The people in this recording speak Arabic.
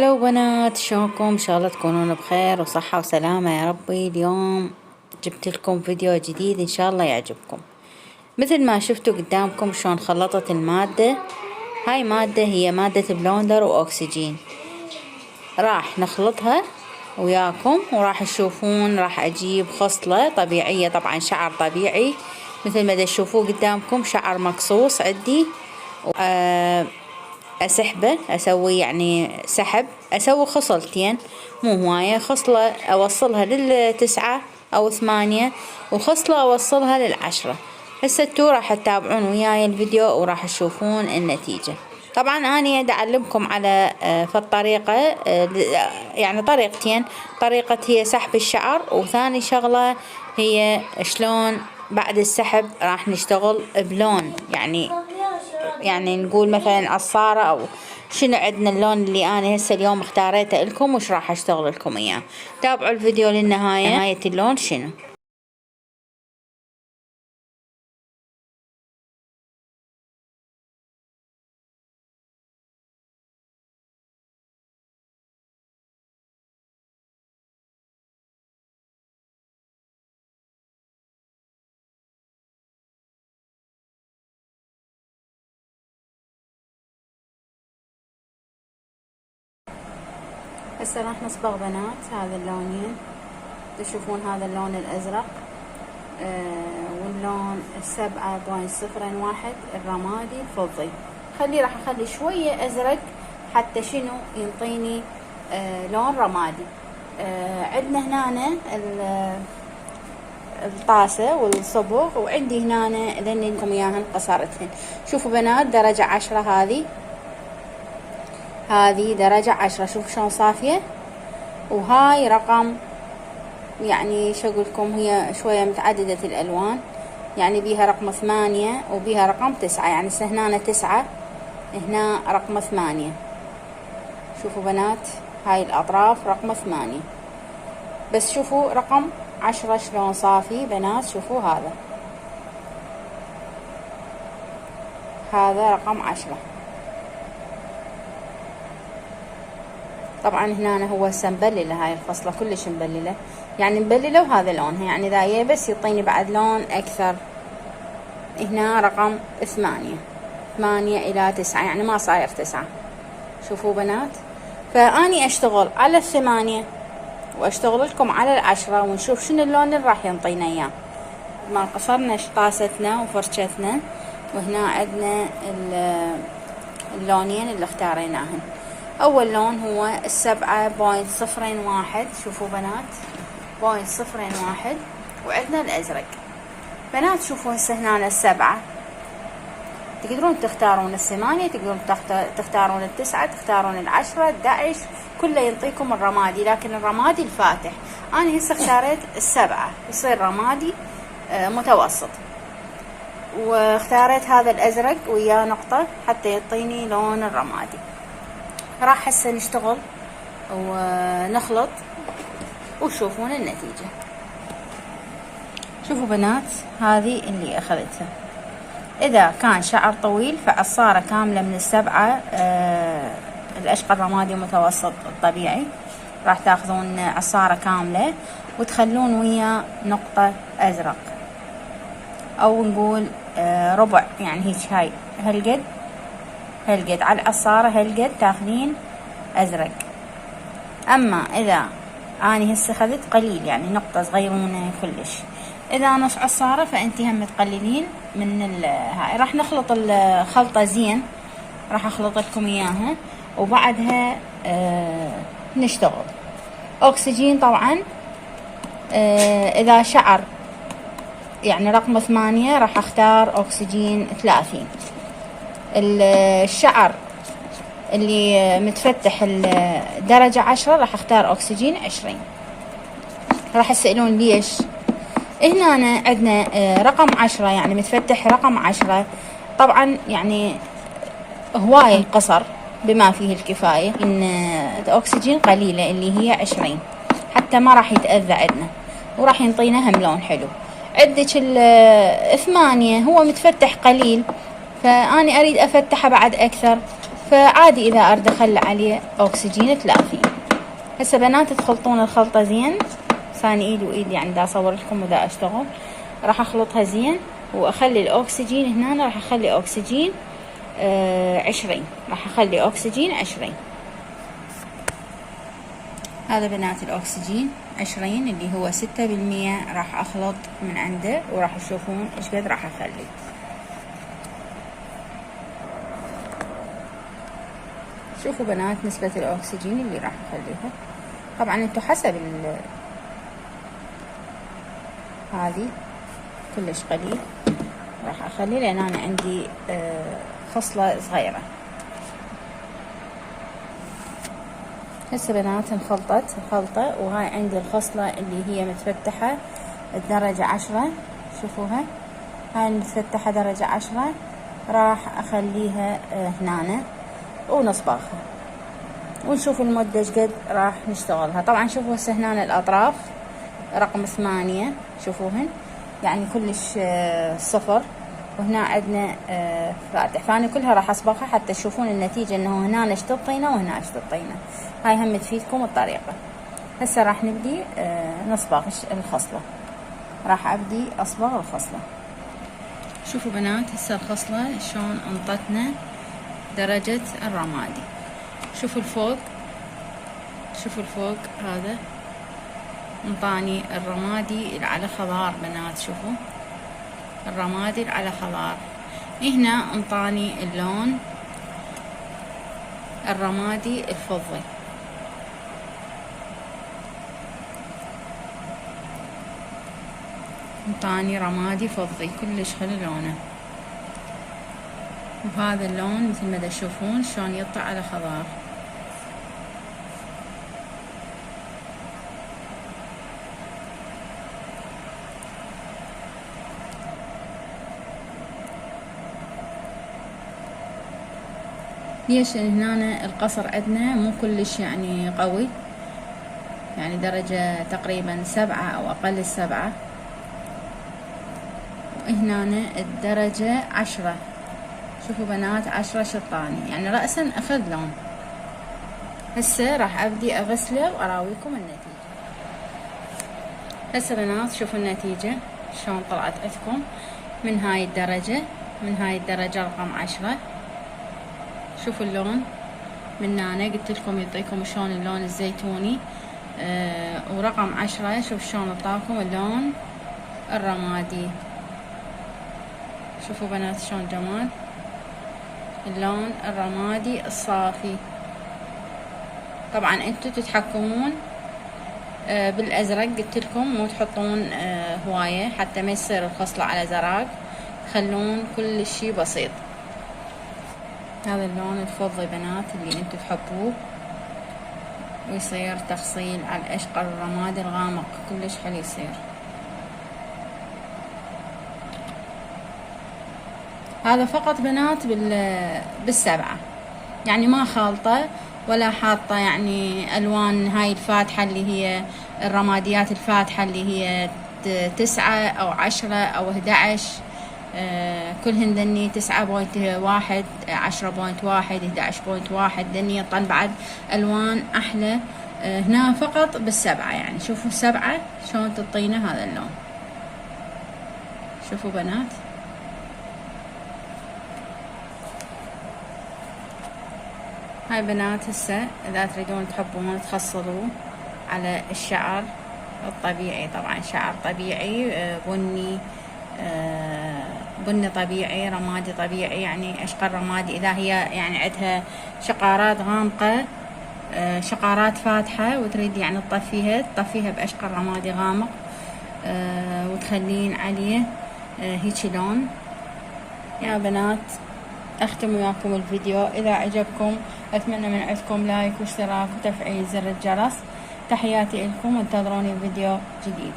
هلا بنات، شلونكم؟ ان شاء الله تكونون بخير وصحة وسلامة يا ربي. اليوم جبت لكم فيديو جديد ان شاء الله يعجبكم. مثل ما شفتوا قدامكم شلون خلطت المادة. هاي مادة هي مادة بلوندر واكسجين. راح نخلطها وياكم وراح تشوفون. راح اجيب خصلة طبيعية، طبعا شعر طبيعي مثل ما تشوفوه قدامكم، شعر مقصوص عندي. اسحبه، اسوي يعني سحب، اسوي خصلتين مو هواية، خصلة اوصلها لل9 او 8 وخصلة اوصلها لل10. هسه انتو راح تتابعون وياي الفيديو وراح تشوفون النتيجة. طبعا اني ادعلمكم على فالطريقة، يعني طريقتين. طريقة هي سحب الشعر، وثاني شغلة هي شلون بعد السحب راح نشتغل بلون، يعني نقول مثلا عصارة او شنو عندنا اللون اللي انا هسه اليوم اختاريته لكم وش راح اشتغل لكم اياه. تابعوا الفيديو للنهاية. نهاية اللون شنو. هسه راح نصبغ بنات هذا اللونين. تشوفون هذا اللون الازرق واللون 7.01 الرمادي الفضي. راح اخلي شوية ازرق حتى شنو ينطيني لون رمادي. عندنا هنا الطاسة والصبغ، وعندي هنا لاني لكم اياهن قصرتهن. شوفوا بنات درجة 10 هذه درجة 10. شوفوا شلون صافية. وهاي رقم، يعني شو اقول لكم، هي شوية متعددة الالوان، يعني بيها رقم 8 وبيها رقم 9، يعني هنا 9 هنا رقم 8. شوفوا بنات هاي الاطراف رقم 8، بس شوفوا رقم 10 شلون صافي بنات. شوفوا هذا رقم 10. طبعا هنا هو مبللة، هاي الخصلة كلش مبللة، يعني مبللة وهذا لونها، يعني ذا بس يعطيني بعد لون اكثر. هنا رقم 8 الى 9، يعني ما صاير 9. شوفوا بنات، فاني اشتغل على 8 واشتغل لكم على 10 ونشوف شنو اللون اللي راح ينطينا اياه. ما قصرنا طاستنا وفرشتنا، وهنا عندنا اللونين اللي اختاريناهن. اول لون هو 7.01. شوفوا بنات 0.01، وعندنا الازرق. بنات شوفوا هسه هنا 7، تقدرون تختارون 8، تقدرون تختارون 9، تختارون 10، 11، كله ينطيكم الرمادي، لكن الرمادي الفاتح. انا هسه اختاريت 7 يصير رمادي متوسط، واختاريت هذا الازرق وياه نقطة حتى يعطيني لون الرمادي. راح هسه نشتغل ونخلط وشوفون النتيجة. شوفوا بنات هذه اللي اخذتها. اذا كان شعر طويل فعصارة كاملة من 7 الاشقر الرمادي المتوسط الطبيعي، راح تاخذون عصارة كاملة وتخلون ويا نقطة ازرق، او نقول ربع، يعني هيك هاي هالقد على العصارة، هالقد تاخذين ازرق. اما اذا اني هسه اخذت قليل، يعني نقطة صغيرونة كلش، اذا نص عصارة فانتي هم تقللين من هاي. راح نخلط الخلطة زين، راح اخلط لكم اياها وبعدها نشتغل. اكسجين طبعا اذا شعر يعني رقم 8 راح اختار اكسجين 30. الشعر اللي متفتح الدرجة 10 راح اختار اكسجين 20. راح تسألون ليش. هنا عندنا رقم 10، يعني متفتح رقم 10. طبعا يعني هواية قصر بما فيه الكفاية، ان الاكسجين قليلة اللي هي 20 حتى ما راح يتأذى عندنا، وراح ينطينا هم لون حلو. عندك 8 هو متفتح قليل، فاني اريد افتحه بعد اكثر، فعادي اذا اريد اخلي عليه اكسجين تلاقيه. هسه بنات تخلطون الخلطة زين، ثاني ايد وايد يعني دا اصور لكم ودا اشتغل. راح اخلطها زين واخلي الاكسجين هنا، راح اخلي اكسجين 20، راح اخلي اكسجين 20. هذا بنات الاكسجين 20 اللي هو 6%، راح اخلط من عنده وراح تشوفون ايش قد راح اخلي. شوفوا بنات نسبة الاكسجين اللي راح اخليها، طبعا انتو حسب هذه كلش قليل راح اخلي، لان انا عندي خصلة صغيرة. هسه بنات انخلطت الخلطة، وهاي عندي الخصلة اللي هي متفتحة الدرجة 10، شوفوها هاي متفتحة درجة 10، راح اخليها هنا ونصبغها ونشوف المدة ايش قد راح نشتغلها. طبعا شوفوا هسه هنا الاطراف رقم 8 شوفوهن يعني كلش صفر، وهنا عندنا فاتح، فانا كلها راح اصبغها حتى تشوفون النتيجة انه هنا اشتد طينة وهنا اشتد طينة. هاي هم تفيدكم الطريقة. هسه راح نبدي نصبغ الخصلة، راح ابدي اصبغ الخصلة. شوفوا بنات هسه الخصلة شلون انطتنا درجة الرمادي. شوفوا الفوق، شوفوا الفوق هذا انطاني الرمادي على خضار بنات، شوفوا الرمادي على خضار. هنا انطاني اللون الرمادي الفضي، انطاني رمادي فضي كلش حلو لونه. وهذا اللون مثل ما تشوفون شلون يطلع على خضار. ليش؟ لان هنا القصر عندنا مو كلش يعني قوي، يعني درجة تقريبا 7 او اقل 7، وهنا الدرجة 10. شوفوا بنات 10 شطاني يعني رأسا اخذ لون. هسه راح ابدي اغسله واراويكم النتيجة. هسه بنات شوفوا النتيجة شلون طلعت عندكم من هاي الدرجة، من هاي الدرجة رقم 10. شوفوا اللون من هنا، قلت لكم يعطيكم شلون اللون الزيتوني. ورقم 10 شوف شلون اعطاكم اللون الرمادي. شوفوا بنات شلون جمال اللون الرمادي الصافي. طبعا انتو تتحكمون بالازرق، قلت لكم مو تحطون هواية حتى ما يصير الخصلة على زرق، خلون كل شي بسيط. هذا اللون الفضي بنات اللي انتو تحبوه، ويصير تفصيل على الاشقر الرمادي الغامق كلش حلو يصير. هذا فقط بنات بالسبعة، يعني ما خالطة ولا حاطة يعني الوان هاي الفاتحة اللي هي الرماديات الفاتحة اللي هي 9 او 10 او 11. كلهن ذني 9.1 10.1 11.1 ذني يطلع بعد الوان احلى. هنا فقط بالسبعة، يعني شوفوا السبعة شلون تعطينا هذا اللون. شوفوا بنات هاي بنات هسه اذا تريدون تحبون تخصلوه على الشعر الطبيعي، طبعا شعر طبيعي بني، بني طبيعي رمادي طبيعي، يعني اشقر رمادي. اذا هي يعني عندها شقارات غامقة شقارات فاتحة وتريد يعني تطفيها باشقر رمادي غامق، وتخلين عليه هيك لون. يا بنات اختم وياكم الفيديو، اذا عجبكم اتمنى من عندكم لايك واشتراك وتفعيل زر الجرس. تحياتي لكم وانتظروني فيديو جديد.